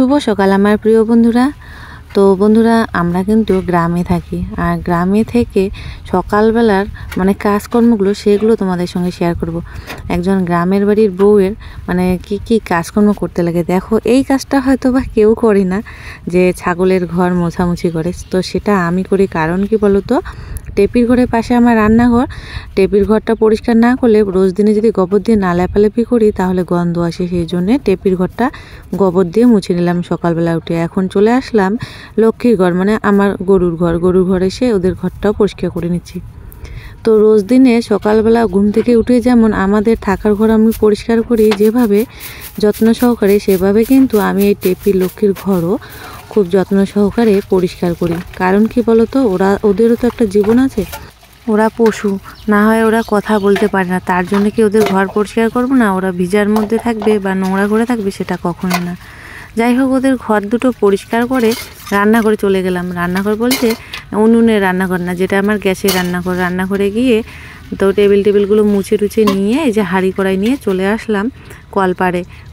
শুভ সকাল আমার প্রিয় বন্ধুরা। তো বন্ধুরা, আমরা কিন্তু গ্রামে থাকি, আর গ্রামে থেকে সকালবেলার কাজকর্মগুলো সেগুলো তোমাদের সঙ্গে শেয়ার করব। একজন গ্রামের বাড়ির বউয়ের কি কি কাজকর্ম করতে লাগে দেখো। এই কাজটা হয়তো বা কেউ করে না, যে ছাগলের ঘর মোছামুছি করে, তো সেটা আমি করি। কারণ কি বলো তো, টেপির ঘরের পাশে আমার রান্নাঘর, টেপির ঘরটা পরিষ্কার না করলে রোজ দিনে যদি গোবর দিয়ে না লেপালেপি করি তাহলে গন্ধ আসে। সেই জন্যে টেপির ঘরটা গোবর দিয়ে মুছে নিলাম সকালবেলা উঠে। এখন চলে আসলাম লক্ষ্মীর ঘর, আমার গরুর ঘর এসে ওদের ঘরটাও পরিষ্কার করে নিচ্ছি। তো রোজ দিনে সকালবেলা ঘুম থেকে উঠে যেমন আমাদের থাকার ঘর আমি পরিষ্কার করি যেভাবে যত্ন সহকারে, সেভাবে কিন্তু আমি এই টেপির লক্ষ্মীর ঘরও খুব যত্ন সহকারে পরিষ্কার করি। কারণ কি বলতো, ওদেরও তো একটা জীবন আছে, ওরা পশু, না হয় ওরা কথা বলতে পারে না, তার জন্য কি ওদের ঘর পরিষ্কার করবো না? ওরা ভিজার মধ্যে থাকবে বা নোংরা করে থাকবে, সেটা কখনো না। যাই হোক, ওদের ঘর দুটো পরিষ্কার করে রান্নাঘরে চলে গেলাম। রান্নাঘর বলতে উনুনের রান্নাঘর না, যেটা আমার গ্যাসের রান্নাঘর। রান্নাঘরে গিয়ে তো টেবিলগুলো মুছে টুছে নিয়ে এই যে হাঁড়ি কড়াই নিয়ে চলে আসলাম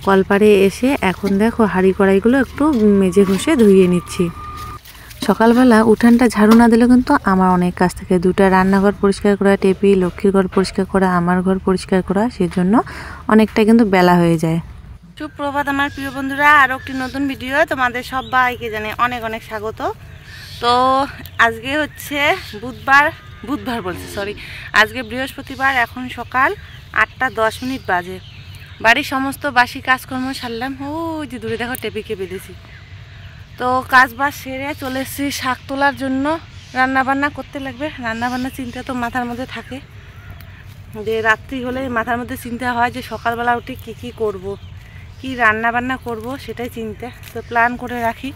কলপাড়ে এসে এখন দেখো হাঁড়ি কড়াইগুলো একটু মেজে ঘষে ধুয়ে নিচ্ছি। সকালবেলা উঠানটা ঝাড়ু না দিলে কিন্তু আমার অনেক কাজ থাকে। দুটো রান্নাঘর পরিষ্কার করা, টেপি লক্ষ্মীর ঘর পরিষ্কার করা, আমার ঘর পরিষ্কার করা, সেজন্য অনেকটা কিন্তু বেলা হয়ে যায়। সুপ্রভাত আমার প্রিয় বন্ধুরা, আরও একটি নতুন ভিডিও তোমাদের সবাইকে জানাই অনেক অনেক স্বাগত। তো আজকে হচ্ছে বুধবার বলছি, সরি, আজকে বৃহস্পতিবার। এখন সকাল 8:10 বাজে। বাড়ির সমস্ত বাসি কাজকর্ম সারলাম। ওই যে দূরে দেখো টেপিকে বেঁধেছি। তো কাজবাজ সেরে চলে এসেছি শাক তোলার জন্য। রান্নাবান্না করতে লাগবে, রান্নাবান্না চিন্তা তো মাথার মধ্যে থাকে, যে রাত্রি হলে মাথার মধ্যে চিন্তা হয় যে সকালবেলা উঠে কী করব, কি রান্নাবান্না করব, সেটাই চিন্তা। তো প্ল্যান করে রাখি,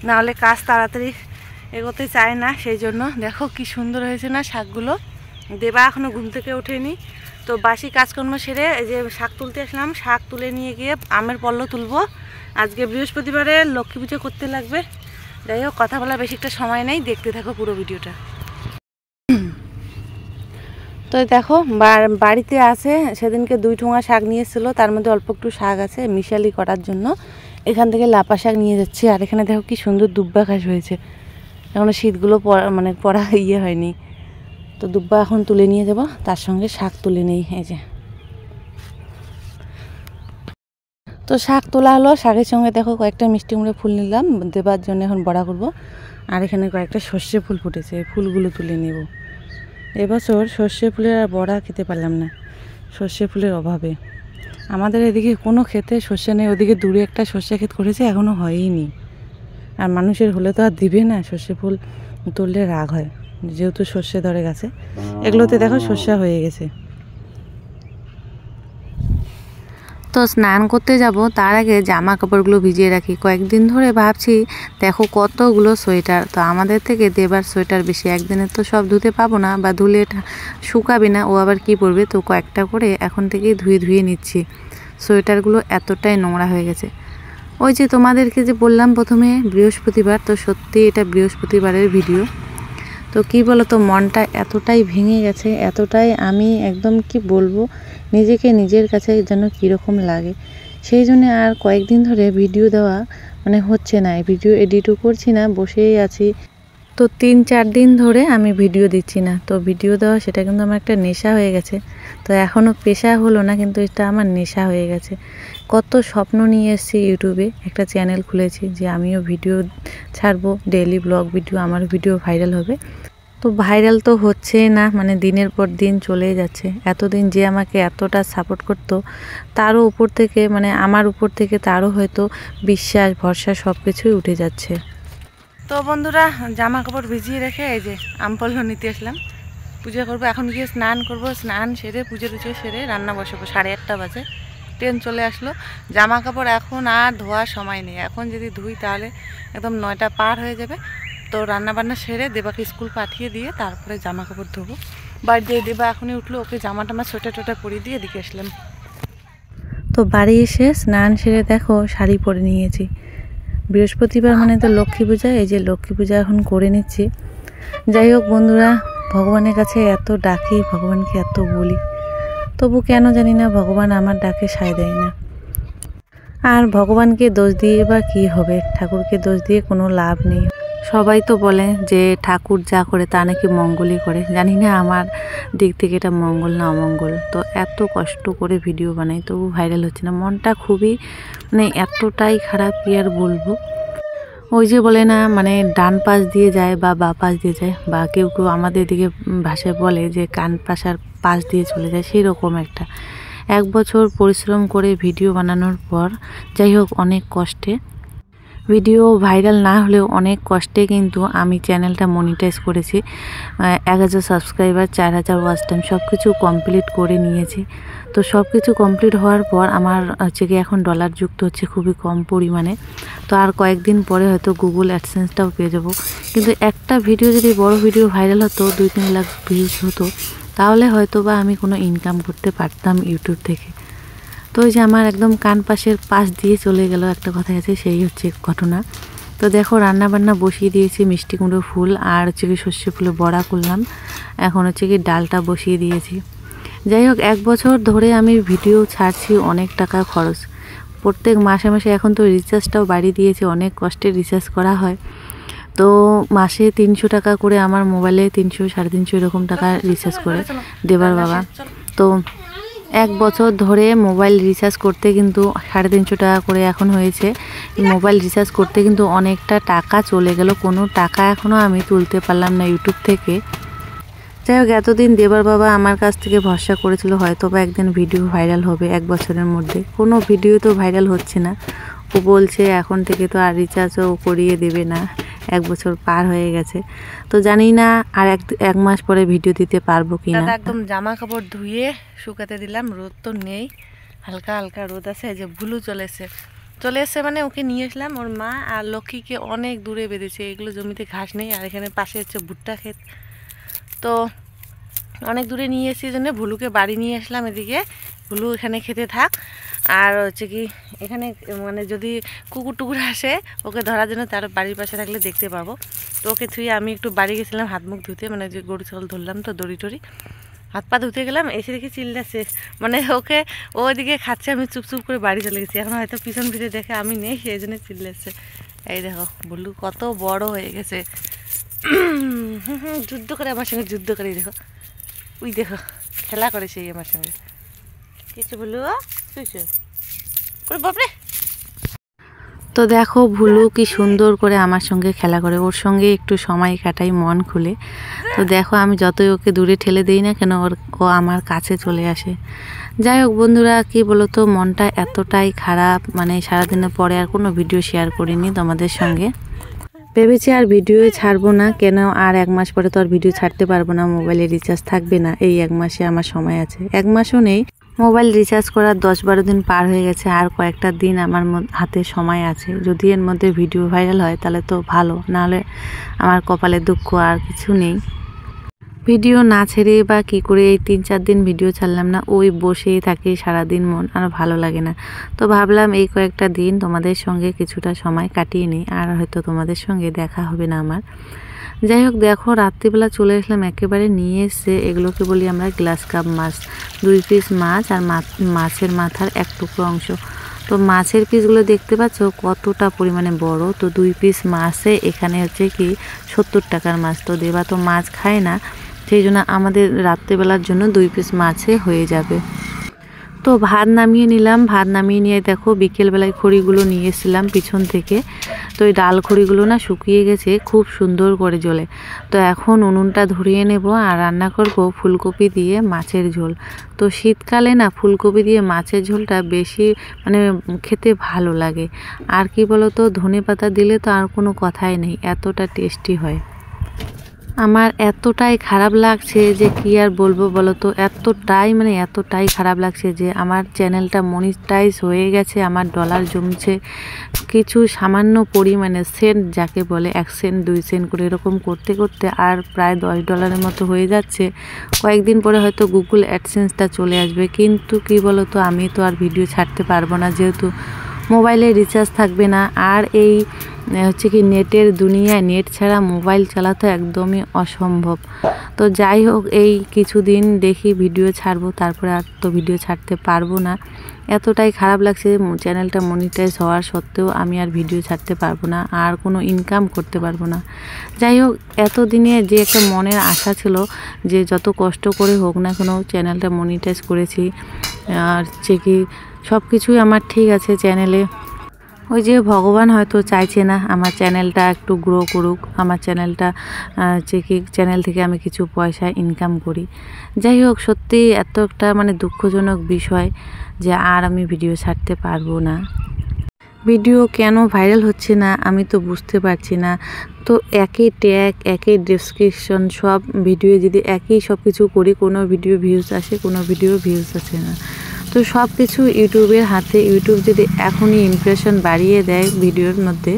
নাহলে কাজ তাড়াতাড়ি এগোতে চায় না। সেই জন্য দেখো কি সুন্দর হয়েছে না শাকগুলো। দেবা এখনও ঘুম থেকে ওঠেনি। তো বাসি কাজকর্ম সেরে এই যে শাক তুলতে আসলাম। শাক তুলে নিয়ে গিয়ে আমের পল্ল তুলবো। আজকে বৃহস্পতিবারে লক্ষ্মী পুজো করতে লাগবে। যাই হোক, কথা বলার বেশি একটা সময় নেই, দেখতে থাকো পুরো ভিডিওটা। তো দেখো বাড়িতে আছে, সেদিনকে 2 ঠোঙা শাক নিয়ে এসেছিলো, তার মধ্যে অল্প একটু শাক আছে মিশালি করার জন্য। এখান থেকে লাপা শাক নিয়ে যাচ্ছি। আর এখানে দেখো কি সুন্দর দুব্বা ঘাস হয়েছে, এখনো শীতগুলো পড়া হয়নি। তো দুব্বা এখন তুলে নিয়ে যাব, তার সঙ্গে শাক তুলে নেই। এই যে তো শাক তোলা হলো, শাকের সঙ্গে দেখো কয়েকটা মিষ্টি কুমড়ো ফুল নিলাম দেবার জন্য, এখন বড়া করব। আর এখানে কয়েকটা সর্ষে ফুল ফুটেছে, এই ফুলগুলো তুলে নেব। এবছর সর্ষে ফুলের আর বড়া খেতে পারলাম না, সর্ষে ফুলের অভাবে। আমাদের এদিকে কোনো ক্ষেতে সর্ষে নেই, ওদিকে দূরে একটা সর্ষে ক্ষেত করেছে, এখনও হয়ইনি। আর মানুষের হলে তো আর দিবে না, সর্ষে ফুল তুললে রাগ হয়, যেহেতু সর্ষে ধরে গেছে। এগুলোতে দেখো সর্ষা হয়ে গেছে। তো স্নান করতে যাব, তার আগে জামা কাপড়গুলো ভিজিয়ে রাখি। কয়েকদিন ধরে ভাবছি, দেখো কতগুলো সোয়েটার। তো আমাদের থেকে দেবার সোয়েটার বেশি, একদিনে তো সব ধুতে পাবো না, বা ধুলে শুকাবে না, ও আবার কি পরবে। তো কয়েকটা করে এখন থেকেই ধুয়ে নিচ্ছি। সোয়েটারগুলো এতটাই নোংরা হয়ে গেছে। ওই যে তোমাদেরকে যে বললাম প্রথমে বৃহস্পতিবার, তো সত্যি এটা বৃহস্পতিবারের ভিডিও। তো কি বলো তো, মনটা এতটাই ভেঙে গেছে, এতটাই আমি একদম কি বলবো, নিজের কাছে যেন কীরকম লাগে। সেই জন্য আর কয়েকদিন ধরে ভিডিও দেওয়া হচ্ছে না, ভিডিও এডিটও করছি না, বসেই আছি। তো 3-4 দিন ধরে আমি ভিডিও দিচ্ছি না। তো ভিডিও দেওয়া সেটা কিন্তু আমার একটা নেশা হয়ে গেছে। তো এখনও পেশা হলো না, কিন্তু এটা আমার নেশা হয়ে গেছে। কত স্বপ্ন নিয়ে এসেছি, ইউটিউবে একটা চ্যানেল খুলেছি যে আমিও ভিডিও ছাড়বো, ডেইলি ব্লগ ভিডিও, আমার ভিডিও ভাইরাল হবে। তো ভাইরাল তো হচ্ছে না, দিনের পর দিন চলেই যাচ্ছে। এতদিন যে আমাকে এতটা সাপোর্ট করতো, তারও উপর থেকে আমার উপর থেকে তারও হয়তো বিশ্বাস ভরসা সব কিছুই উঠে যাচ্ছে। তো বন্ধুরা, জামা কাপড় ভিজিয়ে রেখে এই যে আমপল্ল নিতে আসলাম। পুজো করবো, এখন গিয়ে স্নান করব। স্নান সেরে পুজো টুজো সেরে রান্না বসাবো। 8:30 বাজে, ট্রেন চলে আসলো। জামা কাপড় এখন আর ধোয়ার সময় নেই, এখন যদি ধুই তাহলে একদম 9টা পার হয়ে যাবে। তো রান্নাবান্না সেরে দেবাকে স্কুল পাঠিয়ে দিয়ে তারপরে জামা কাপড় ধোবো। বাড়ি দিয়ে দেবা এখনই উঠলো, ওকে জামা টামা সোয়েটার পরিয়ে দিয়ে এদিকে আসলাম। তো বাড়ি এসে স্নান সেরে দেখো শাড়ি পরে নিয়েছি। বৃহস্পতিবার তো লক্ষ্মী পূজা, এই যে লক্ষ্মী পূজা এখন করে নিচ্ছি। যাই হোক বন্ধুরা, ভগবানের কাছে এত ডাকি, ভগবানকে এত বলি, তবু কেন জানি না ভগবান আমার ডাকে সায় দেয় না। আর ভগবানকে দোষ দিয়ে বা কী হবে, ঠাকুরকে দোষ দিয়ে কোনো লাভ নেই। সবাই তো বলে যে ঠাকুর যা করে তা নাকি মঙ্গলই করে, জানি না আমার দিক থেকে এটা মঙ্গল না অমঙ্গল। তো এত কষ্ট করে ভিডিও বানাই তবু ভাইরাল হচ্ছে না, মনটা খুবই মানে এতটাই খারাপ, কি আর বলবো। ওই যে বলে না মানে ডান পাশ দিয়ে যায় বা বাঁ পাশ দিয়ে যায়, বা কেউ কেউ আমাদের দিকে ভাষায় বলে যে কান পাশার পাশ দিয়ে চলে যায়, সেই রকম একটা। 1 বছর পরিশ্রম করে ভিডিও বানানোর পর, যাই হোক অনেক কষ্টে, ভিডিও ভাইরাল না হলেও অনেক কষ্টে কিন্তু আমি চ্যানেলটা মনিটাইজ করেছি। 1000 সাবস্ক্রাইবার, 4000 ওয়াচ টাইম সব কিছু কমপ্লিট করে নিয়েছি। তো সব কিছু কমপ্লিট হওয়ার পর আমার হচ্ছে কি এখন ডলার যুক্ত হচ্ছে খুবই কম পরিমাণে। তো আর কয়েকদিন পরে হয়তো গুগল অ্যাডসেন্সটাও পেয়ে যাব। কিন্তু একটা ভিডিও যদি বড় ভিডিও ভাইরাল হতো, 2-3 লাখ ভিউজ হতো, তাহলে হয়তো বা আমি কোনো ইনকাম করতে পারতাম ইউটিউব থেকে। তো ওই যে আমার একদম কান পাশের পাশ দিয়ে চলে গেল একটা কথা আছে, সেই হচ্ছে ঘটনা। তো দেখো রান্না বান্না বসিয়ে দিয়েছি, মিষ্টি কুমড়ো ফুল আর হচ্ছে কি সর্ষে ফুলে বড়া করলাম, এখন হচ্ছে কি ডালটা বসিয়ে দিয়েছি। যাই হোক 1 বছর ধরে আমি ভিডিও ছাড়ছি, অনেক টাকা খরচ প্রত্যেক মাসে মাসে। এখন তো রিচার্জটাও বাড়িয়ে দিয়েছে, অনেক কষ্টে রিচার্জ করা হয়। তো মাসে 300 টাকা করে আমার মোবাইলে, 300-350 এরকম টাকা রিচার্জ করে দেবার বাবা। তো 1 বছর ধরে মোবাইল রিচার্জ করতে কিন্তু 350 টাকা করে এখন হয়েছে। মোবাইল রিচার্জ করতে কিন্তু অনেকটা টাকা চলে গেল, কোনো টাকা এখনও আমি তুলতে পারলাম না ইউটিউব থেকে। যাই হোক এতদিন দেবার বাবা আমার কাছ থেকে ভরসা করেছিল হয়তো বা একদিন ভিডিও ভাইরাল হবে 1 বছরের মধ্যে, কোনো ভিডিও তো ভাইরাল হচ্ছে না। ও বলছে এখন থেকে তো আর রিচার্জও করিয়ে দেবে না, 1 বছর পার হয়ে গেছে। তো জানি না আর এক মাস পরে ভিডিও দিতে পারবো কি না। একদম জামা কাপড় ধুয়ে শুকাতে দিলাম, রোদ তো নেই, হালকা হালকা রোদ আছে। এই যে ভুলু চলে এসে মানে ওকে নিয়ে আসলাম, ওর মা আর লক্ষ্মীকে অনেক দূরে বেঁধেছে, এগুলো জমিতে ঘাস নেই, আর এখানে পাশে হচ্ছে ভুট্টা ক্ষেত, তো অনেক দূরে নিয়ে এসে জন্য ভুলুকে বাড়ি নিয়ে আসলাম এদিকে। ভুলু এখানে খেতে থাক, আর হচ্ছে কি এখানে মানে যদি কুকুর টুকুর আসে ওকে ধরার জন্য তার বাড়ির পাশে থাকলে দেখতে পাবো। তো ওকে থুয়ে আমি একটু বাড়ি গেছিলাম হাত মুখ ধুতে, মানে যে গরু ছাগল ধরলাম তো দড়ি টড়ি, হাত পা ধুতে গেলাম, এসে দেখি চিল্লাচ্ছে, মানে ওকে ওইদিকে খাচ্ছে, আমি চুপচুপ করে বাড়ি চলে গেছি। এখন হয়তো পিছন ফিরে দেখে আমি নেই, সেই জন্য চিল্লাচ্ছে। এই দেখো ভুলু কত বড় হয়ে গেছে, যুদ্ধ করে আমার সঙ্গে, যুদ্ধ করে দেখো, ওই দেখো খেলা করে সেই আমার সঙ্গে। কিছু বলু করে বাপরে। তো দেখো ভুলু কি সুন্দর করে আমার সঙ্গে খেলা করে, ওর সঙ্গে একটু সময় কাটাই মন খুলে। তো দেখো আমি যতই ওকে দূরে ঠেলে দিই না কেন, ও আমার কাছে চলে আসে। যাই হোক বন্ধুরা, কি বলো তো, মনটা এতটাই খারাপ, মানে সারাদিনের পরে আর কোনো ভিডিও শেয়ার করিনি তোমাদের সঙ্গে। ভেবেছি আর ভিডিও ছাড়বো না, কেন আর 1 মাস পরে তো আর ভিডিও ছাড়তে পারবো না, মোবাইলে রিচার্জ থাকবে না। এই 1 মাসে আমার সময় আছে, 1 মাসও নেই, মোবাইল রিচার্জ করার 10-12 দিন পার হয়ে গেছে, আর কয়েকটা দিন আমার হাতে সময় আছে। যদি এর মধ্যে ভিডিও ভাইরাল হয় তাহলে তো ভালো, নাহলে আমার কপালে দুঃখ, আর কিছু নেই। ভিডিও না ছেড়ে বা কি করে এই 3-4 দিন ভিডিও ছাড়লাম না, ওই বসেই থাকি সারাদিন, মন আর ভালো লাগে না। তো ভাবলাম এই কয়েকটা দিন তোমাদের সঙ্গে কিছুটা সময় কাটিয়ে নিই, আর হয়তো তোমাদের সঙ্গে দেখা হবে না আমার। যাই হোক দেখো রাত্রিবেলা চলে আসলাম, একেবারে নিয়ে এসে এগুলোকে বলি আমরা গ্লাস কাপ মাছ, 2 পিস মাছ আর মাছের মাথার 1 টুকরো অংশ। তো মাছের পিসগুলো দেখতে পাচ্ছ কতটা পরিমাণে বড়। তো 2 পিস মাছে এখানে হচ্ছে কি 70 টাকার মাছ। তো দেবা তো মাছ খায় না, সেই জন্য আমাদের রাত্রেবেলার জন্য 2 পিস মাছে হয়ে যাবে। তো ভাত নামিয়ে নিলাম, ভাত নামিয়ে নিয়ে দেখো বিকেলবেলায় খড়িগুলো নিয়ে এসেছিলাম পিছন থেকে। তো এই ডাল খড়িগুলো না শুকিয়ে গেছে, খুব সুন্দর করে জ্বলে। তো এখন উনুনটা ধরিয়ে নেব আর রান্না করব ফুলকপি দিয়ে মাছের ঝোল। তো শীতকালে না ফুলকপি দিয়ে মাছের ঝোলটা বেশি মানে খেতে ভালো লাগে। আর কি বলো তো, ধনেপাতা দিলে তো আর কোনো কথাই নেই, এতটা টেস্টি হয়। আমার এতটাই খারাপ লাগছে যে কি আর বলবো বলো তো, এতটাই খারাপ লাগছে যে আমার চ্যানেলটা মনিটাইজ হয়ে গেছে, আমার ডলার জমছে কিছু সামান্য পরিমাণে, সেন্ট যাকে বলে 1 সেন্ট 2 সেন্ট করে এরকম করতে করতে আর প্রায় $10 মতো হয়ে যাচ্ছে। কয়েকদিন পরে হয়তো গুগল অ্যাডসেন্সটা চলে আসবে, কিন্তু কি বলো তো, আমি তো আর ভিডিও ছাড়তে পারবো না, যেহেতু মোবাইলে রিচার্জ থাকবে না। আর এই হচ্ছে কি নেটের দুনিয়ায় নেট ছাড়া মোবাইল চালাতে একদমই অসম্ভব। তো যাই হোক, এই কিছুদিন দেখি ভিডিও ছাড়বো, তারপরে আর তো ভিডিও ছাড়তে পারবো না। এতটাই খারাপ লাগছে, চ্যানেলটা মনিটাইজ হওয়ার সত্ত্বেও আমি আর ভিডিও ছাড়তে পারবো না, আর কোনো ইনকাম করতে পারবো না। যাই হোক, এতদিনে যে একটা মনের আশা ছিল যে যত কষ্ট করে হোক না কেন চ্যানেলটা মনিটাইজ করেছি, আর হচ্ছে কি সব কিছুই আমার ঠিক আছে চ্যানেলে। ওই যে ভগবান হয়তো চাইছে না আমার চ্যানেলটা একটু গ্রো করুক, আমার চ্যানেলটা হচ্ছে কি চ্যানেল থেকে আমি কিছু পয়সা ইনকাম করি। যাই হোক, সত্যি এত একটা মানে দুঃখজনক বিষয় যে আর আমি ভিডিও ছাড়তে পারবো না। ভিডিও কেন ভাইরাল হচ্ছে না আমি তো বুঝতে পারছি না। তো একই ট্যাগ, একই ডেসক্রিপশন, সব ভিডিও যদি একই সব কিছু করি, কোনো ভিডিও ভিউজ আসে, কোনো ভিডিও ভিউজ আসে না। তো সব কিছু ইউটিউবের হাতে। ইউটিউব যদি এখনই ইমপ্রেশন বাড়িয়ে দেয় ভিডিওর মধ্যে,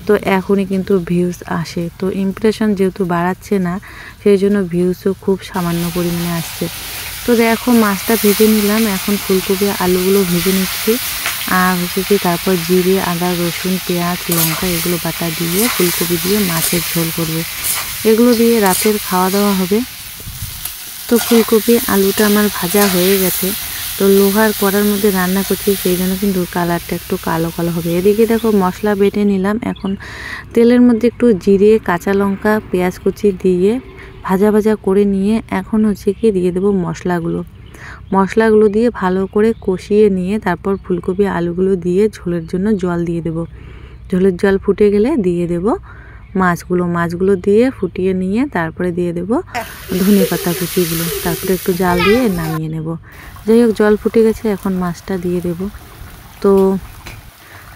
তো এখনই কিন্তু ভিউজ আসে। তো ইমপ্রেশন যেহেতু বাড়াচ্ছে না, সেই জন্য ভিউজও খুব সামান্য পরিমাণে আসছে। তো দেখো, মাছটা ভেজে নিলাম, এখন ফুলকপি আলুগুলো ভেজে নিচ্ছি। আর হচ্ছে কি তারপর জিরে, আদা, রসুন, পেঁয়াজ, লঙ্কা এগুলো বাটা দিয়ে ফুলকপি দিয়ে মাছের ঝোল করব। এগুলো দিয়ে রাতের খাওয়া দাওয়া হবে। তো ফুলকপি আলুটা আমার ভাজা হয়ে গেছে। তো লোহার কড়ার মধ্যে রান্না করছি, সেই জন্য কিন্তু কালারটা একটু কালো কালো হবে। এদিকে দেখো মশলা বেটে নিলাম। এখন তেলের মধ্যে একটু জিরে, কাঁচা লঙ্কা, পেঁয়াজ কুচি দিয়ে ভাজা ভাজা করে নিয়ে এখন হচ্ছে কি দিয়ে দেবো মশলাগুলো দিয়ে ভালো করে কষিয়ে নিয়ে তারপর ফুলকপি আলুগুলো দিয়ে ঝোলের জন্য জল দিয়ে দেব। ঝোলের জল ফুটে গেলে দিয়ে দেব মাছগুলো দিয়ে ফুটিয়ে নিয়ে তারপরে দিয়ে দেব ধনে পাতা কুচিগুলো, তারপরে একটু জাল দিয়ে নামিয়ে নেব। যাই হোক, জল ফুটে গেছে, এখন মাছটা দিয়ে দেব। তো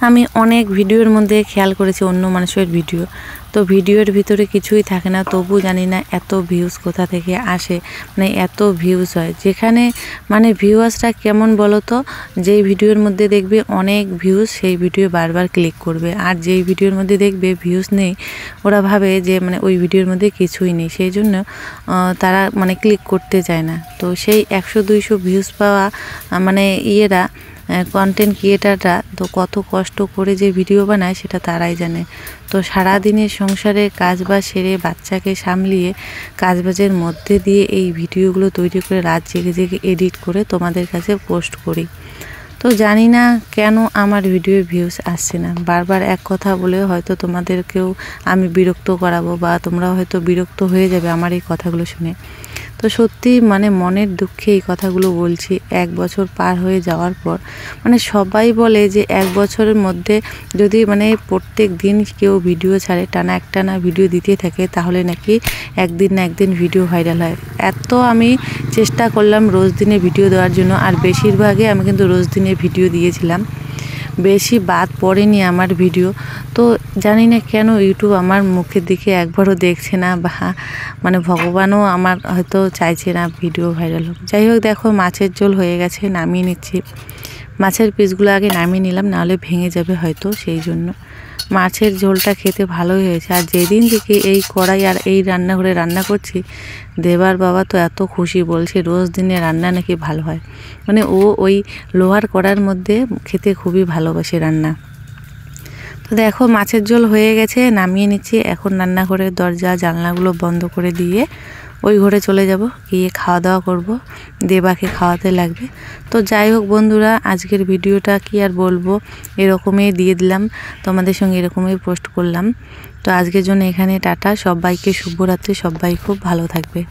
আমি অনেক ভিডিওর মধ্যে খেয়াল করেছি অন্য মানুষের ভিডিও, তো ভিডিওর ভিতরে কিছুই থাকে না, তবু জানি না এত ভিউজ কোথা থেকে আসে, মানে এত ভিউজ হয়। যেখানে মানে ভিউয়ার্সরা কেমন বলো তো, যেই ভিডিওর মধ্যে দেখবে অনেক ভিউজ সেই ভিডিও বারবার ক্লিক করবে, আর যেই ভিডিওর মধ্যে দেখবে ভিউজ নেই ওরা ভাবে যে মানে ওই ভিডিওর মধ্যে কিছুই নেই, সেই জন্য তারা মানে ক্লিক করতে চায় না। তো সেই 100-200 ভিউজ পাওয়া মানে কন্টেন্ট ক্রিয়েটাররা তো কত কষ্ট করে যে ভিডিও বানায় সেটা তারাই জানে। তো সারাদিনের সংসারে কাজবাজ সেরে বাচ্চাকে সামলিয়ে কাজবাজের মধ্যে দিয়ে এই ভিডিওগুলো তৈরি করে রাত জেগে জেগে এডিট করে তোমাদের কাছে পোস্ট করি। তো জানি না কেন আমার ভিডিও ভিউজ আসছে না। বারবার এক কথা বলে হয়তো তোমাদেরকেও আমি বিরক্ত করাবো, বা তোমরা হয়তো বিরক্ত হয়ে যাবে আমার এই কথাগুলো শুনে। তো সত্যি মানে মনের দুঃখে এই কথাগুলো বলছি। 1 বছর পার হয়ে যাওয়ার পর মানে সবাই বলে যে 1 বছরের মধ্যে যদি মানে প্রত্যেক দিন কেউ ভিডিও ছাড়ে, একটানা ভিডিও দিতে থাকে, তাহলে নাকি একদিন না একদিন ভিডিও ভাইরাল হয়। এত আমি চেষ্টা করলাম রোজ দিনে ভিডিও দেওয়ার জন্য, আর বেশিরভাগই আমি কিন্তু রোজ দিনে ভিডিও দিয়েছিলাম, বেশি বাদ পড়েনি আমার ভিডিও। তো জানি না কেন ইউটিউব আমার মুখের দিকে একবারও দেখছে না, বা মানে ভগবানও আমার হয়তো চাইছে না ভিডিও ভাইরাল হোক। যাই হোক, দেখো মাছের ঝোল হয়ে গেছে, নামিয়ে নিচ্ছি। মাছের পিসগুলো আগে নামিয়ে নিলাম, নাহলে ভেঙে যাবে হয়তো, সেই জন্য। মাছের ঝোলটা খেতে ভালোই হয়েছে। আর যেদিন থেকে এই কড়াই আর এই রান্নাঘরে রান্না করছি, দেবার বাবা তো এত খুশি, বলছে রোজ দিনে রান্না নাকি ভালো হয়। মানে ও ওই লোহার কড়ার মধ্যে খেতে খুবই ভালোবাসে রান্না। তো দেখো মাছের ঝোল হয়ে গেছে, নামিয়ে নিচ্ছি। এখন রান্নাঘরের দরজা জানলাগুলো বন্ধ করে দিয়ে ওই ঘরে চলে যাব, গিয়ে খাওয়া দাওয়া করব, দেবাকে খাওয়াতে লাগবে। তো যাই হোক বন্ধুরা, আজকের ভিডিওটা কি আর বলবো, এরকমই দিয়ে দিলাম তোমাদের সঙ্গে, এরকমই পোস্ট করলাম। তো আজকের জন্য এখানে টাটা, সবাইকে শুভরাত্রি, সবাই খুব ভালো থাকবে।